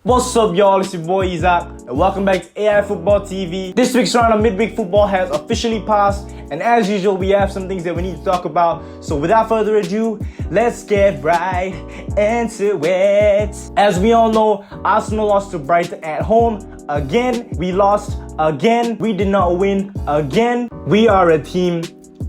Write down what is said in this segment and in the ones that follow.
What's up, y'all? It's your boy Isaac, and welcome back to AI Football TV. This week's round of midweek football has officially passed, and as usual, we have some things that we need to talk about. So without further ado, let's get right into it. As we all know, Arsenal lost to Brighton at home again. We lost again. We did not win again. We are a team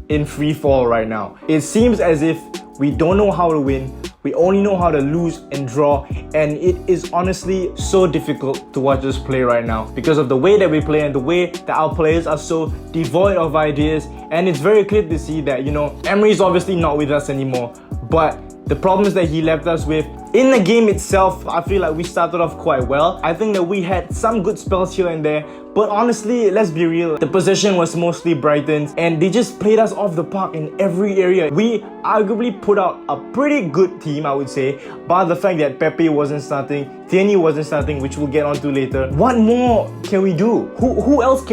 in free fall right now. It seems as if we don't know how to win. We only know how to lose and draw, and it is honestly so difficult to watch us play right now because of the way that we play and the way that our players are so devoid of ideas. And it's very clear to see that, Emery is obviously not with us anymore, but the problems that he left us with in the game itself, I feel like we started off quite well. I think that we had some good spells here and there, but honestly, let's be real, the possession was mostly Brighton's, and they just played us off the park in every area. We arguably put out a pretty good team, I would say, but the fact that Pepe wasn't starting, Tierney wasn't starting, which we'll get onto later. What more can we do? Who else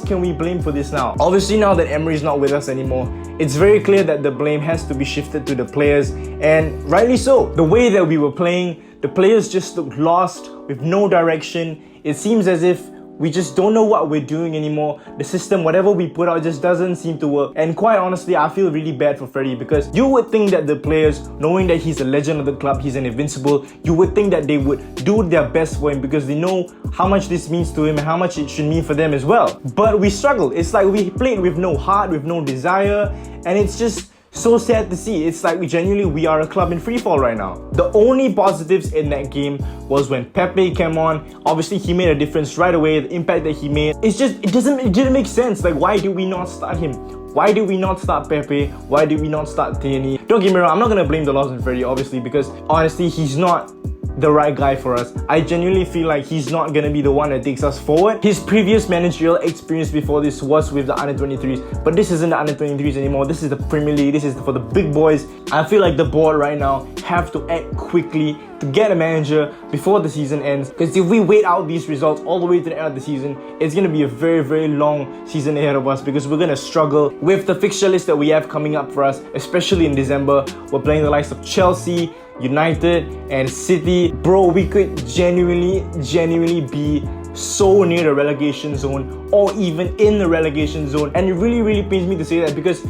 can we blame for this now? Obviously, now that Emery's not with us anymore, it's very clear that the blame has to be shifted to the players, and rightly so. The way that we were playing, the players just looked lost with no direction. It seems as if we just don't know what we're doing anymore. The system, whatever we put out, just doesn't seem to work. And quite honestly, I feel really bad for Freddie, because you would think that the players, knowing that he's a legend of the club, he's an invincible, you would think that they would do their best for him because they know how much this means to him and how much it should mean for them as well. But we struggle. It's like we played with no heart, with no desire, and it's just so sad to see. It's like we are a club in free fall right now. The only positives in that game was when Pepe came on. Obviously, he made a difference right away. The impact that he made, it didn't make sense. Like, why did we not start him? Why did we not start Pepe? Why did we not start Tierney? Don't get me wrong, I'm not gonna blame the loss on Freddie, obviously, because honestly, he's not the right guy for us. I genuinely feel like he's not gonna be the one that takes us forward. His previous managerial experience before this was with the under-23s, but this isn't the under-23s anymore. This is the Premier League. This is for the big boys. I feel like the board right now have to act quickly to get a manager before the season ends, because if we wait out these results all the way to the end of the season, it's gonna be a very, very long season ahead of us, because we're gonna struggle with the fixture list that we have coming up for us, especially in December. We're playing the likes of Chelsea, United, and City. Bro, we could genuinely be so near the relegation zone, or even in the relegation zone. And it really pains me to say that, because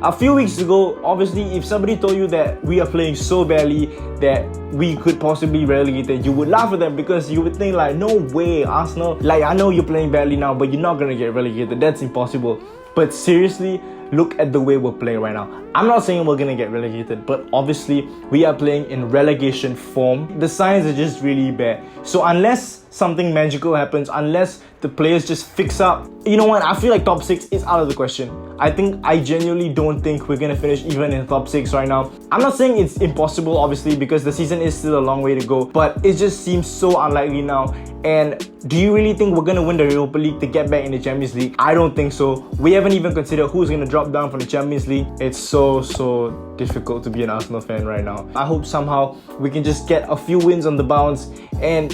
a few weeks ago, obviously, if somebody told you that we are playing so badly that we could possibly be relegated, you would laugh at them, because you would think like, no way, Arsenal, like, I know you're playing badly now, but you're not gonna get relegated. That's impossible. But seriously, look at the way we're playing right now. I'm not saying we're gonna get relegated, but obviously we are playing in relegation form. The signs are just really bad. So unless something magical happens, unless the players just fix up, you know what, I feel like top 6 is out of the question. I genuinely don't think we're gonna finish even in top 6 right now. I'm not saying it's impossible, obviously, because the season is still a long way to go, but it just seems so unlikely now. And do you really think we're gonna win the Europa League to get back in the Champions League? I don't think so. We haven't even considered who's gonna drop down from the Champions League. It's so difficult to be an Arsenal fan right now. I hope somehow we can just get a few wins on the bounce, and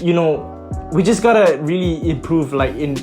we just gotta really improve, like, in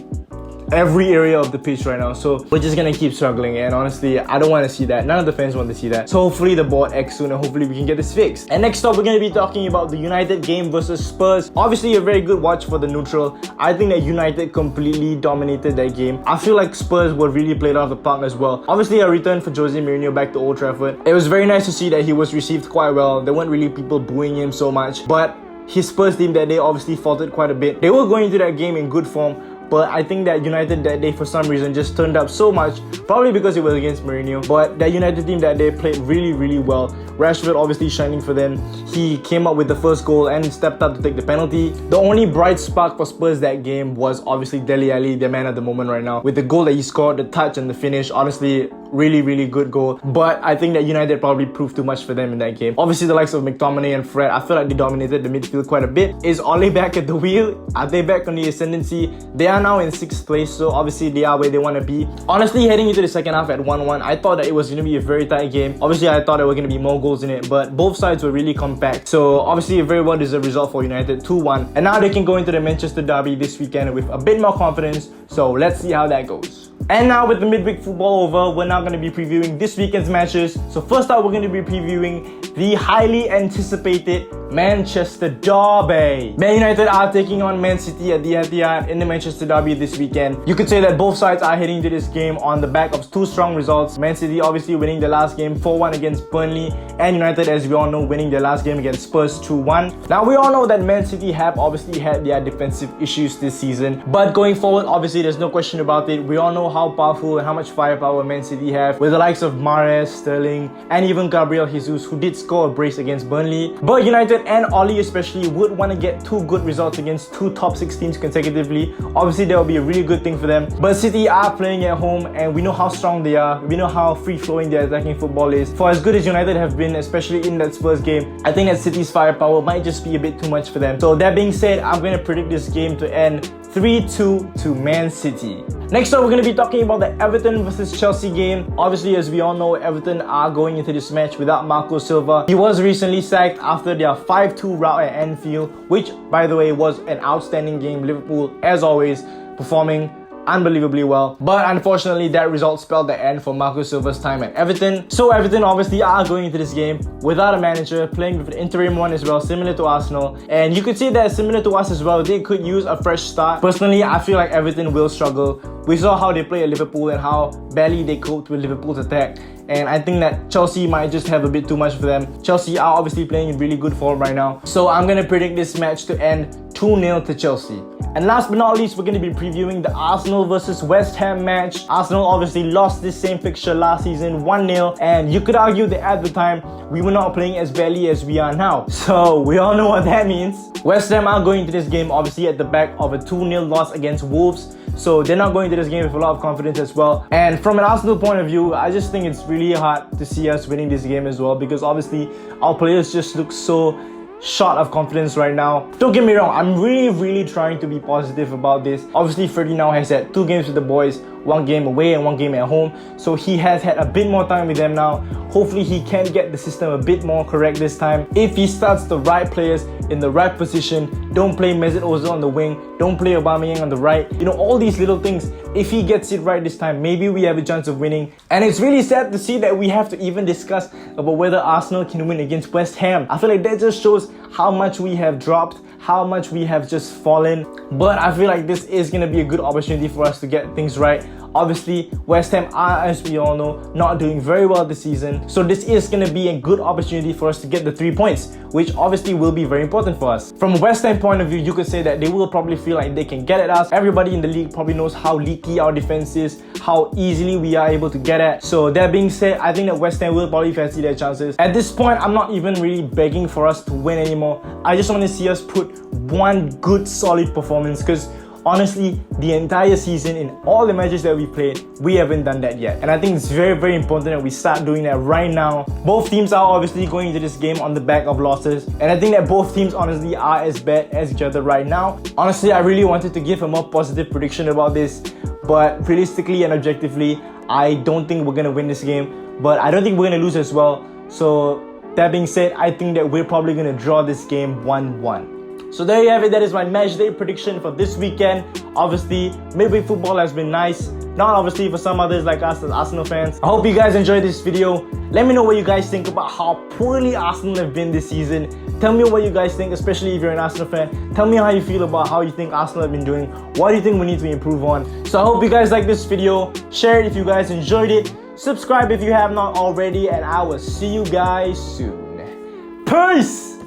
every area of the pitch right now. So we're just gonna keep struggling, and honestly, I don't want to see that. None of the fans want to see that. So hopefully the board acts soon, and hopefully we can get this fixed. And next up, we're gonna be talking about the United game versus Spurs. Obviously a very good watch for the neutral. I think that United completely dominated that game. I feel like Spurs were really played off the park as well. Obviously a return for Jose Mourinho back to Old Trafford. It was very nice to see that he was received quite well. There weren't really people booing him so much, but his Spurs team that day obviously faltered quite a bit. They were going into that game in good form, but I think that United that day, for some reason, just turned up so much, probably because it was against Mourinho. But that United team that day played really well. Rashford obviously shining for them. He came up with the first goal and stepped up to take the penalty. The only bright spark for Spurs that game was obviously Dele Alli, the man at the moment right now. With the goal that he scored, the touch and the finish, honestly, really good goal. But I think that United probably proved too much for them in that game. Obviously, the likes of McTominay and Fred, I feel like they dominated the midfield quite a bit. Is Ole back at the wheel? Are they back on the ascendancy? They are now in 6th place, so obviously they are where they want to be. Honestly, heading into the second half at 1-1, I thought that it was going to be a very tight game. Obviously, I thought there were going to be more goals in it, but both sides were really compact. So obviously a very well deserved result for United, 2-1. And now they can go into the Manchester derby this weekend with a bit more confidence. So let's see how that goes. And now with the midweek football over, we're now going to be previewing this weekend's matches. So first up, we're going to be previewing the highly anticipated Manchester Derby. Man United are taking on Man City at the Etihad in the Manchester Derby this weekend. You could say that both sides are heading to this game on the back of two strong results. Man City obviously winning their last game 4-1 against Burnley, and United, as we all know, winning their last game against Spurs 2-1. Now we all know that Man City have obviously had their defensive issues this season, but going forward, obviously there's no question about it. We all know how powerful and how much firepower Man City have, with the likes of Mahrez, Sterling, and even Gabriel Jesus, who did score a brace against Burnley. But United and Oli especially would want to get two good results against two top 6 teams consecutively. Obviously that will be a really good thing for them. But City are playing at home, and we know how strong they are. We know how free-flowing their attacking football is. For as good as United have been, especially in that Spurs game, I think that City's firepower might just be a bit too much for them. So that being said, I'm going to predict this game to end 3-2 to Man City. Next up, we're going to be talking about the Everton versus Chelsea game. Obviously, as we all know, Everton are going into this match without Marco Silva. He was recently sacked after their 5-2 rout at Anfield, which, by the way, was an outstanding game. Liverpool, as always, performing unbelievably well, but unfortunately that result spelled the end for Marco Silva's time at Everton. So Everton obviously are going into this game without a manager, playing with an interim one as well, similar to Arsenal, and you could say that similar to us as well, they could use a fresh start. Personally, I feel like Everton will struggle. We saw how they play at Liverpool and how badly they coped with Liverpool's attack, and I think that Chelsea might just have a bit too much for them. Chelsea are obviously playing in really good form right now, so I'm going to predict this match to end 2-0 to Chelsea. And last but not least, we're going to be previewing the Arsenal versus West Ham match. Arsenal obviously lost this same fixture last season 1-0, and you could argue that at the time we were not playing as badly as we are now. So we all know what that means. West Ham are going to this game obviously at the back of a 2-0 loss against Wolves. So they're not going to this game with a lot of confidence as well. And from an Arsenal point of view, I just think it's really hard to see us winning this game as well, because obviously our players just look so short of confidence right now. Don't get me wrong, I'm really trying to be positive about this. Obviously, Freddie now has had 2 games with the boys, 1 game away and 1 game at home, so he has had a bit more time with them now. Hopefully he can get the system a bit more correct this time. If he starts the right players in the right position, don't play Mesut Ozil on the wing, don't play Aubameyang on the right, you know, all these little things, if he gets it right this time, maybe we have a chance of winning. And it's really sad to see that we have to even discuss about whether Arsenal can win against West Ham. I feel like that just shows how much we have dropped, how much we have just fallen. But I feel like this is going to be a good opportunity for us to get things right. Obviously, West Ham are, as we all know, not doing very well this season. So this is going to be a good opportunity for us to get the 3 points, which obviously will be very important for us. From a West Ham point of view, you could say that they will probably feel like they can get at us. Everybody in the league probably knows how leaky our defense is, how easily we are able to get at. So that being said, I think that West Ham will probably fancy their chances. At this point, I'm not even really begging for us to win anymore. I just want to see us put one good solid performance, because honestly, the entire season, in all the matches that we played, we haven't done that yet. And I think it's very important that we start doing that right now. Both teams are obviously going into this game on the back of losses, and I think that both teams honestly are as bad as each other right now. Honestly, I really wanted to give a more positive prediction about this, but realistically and objectively, I don't think we're going to win this game, but I don't think we're going to lose as well. So that being said, I think that we're probably going to draw this game 1-1. So there you have it, that is my match day prediction for this weekend. Obviously, midweek football has been nice. Not obviously for some others like us as Arsenal fans. I hope you guys enjoyed this video. Let me know what you guys think about how poorly Arsenal have been this season. Tell me what you guys think, especially if you're an Arsenal fan. Tell me how you feel about how you think Arsenal have been doing. What do you think we need to improve on? So I hope you guys like this video. Share it if you guys enjoyed it. Subscribe if you have not already, and I will see you guys soon. Peace!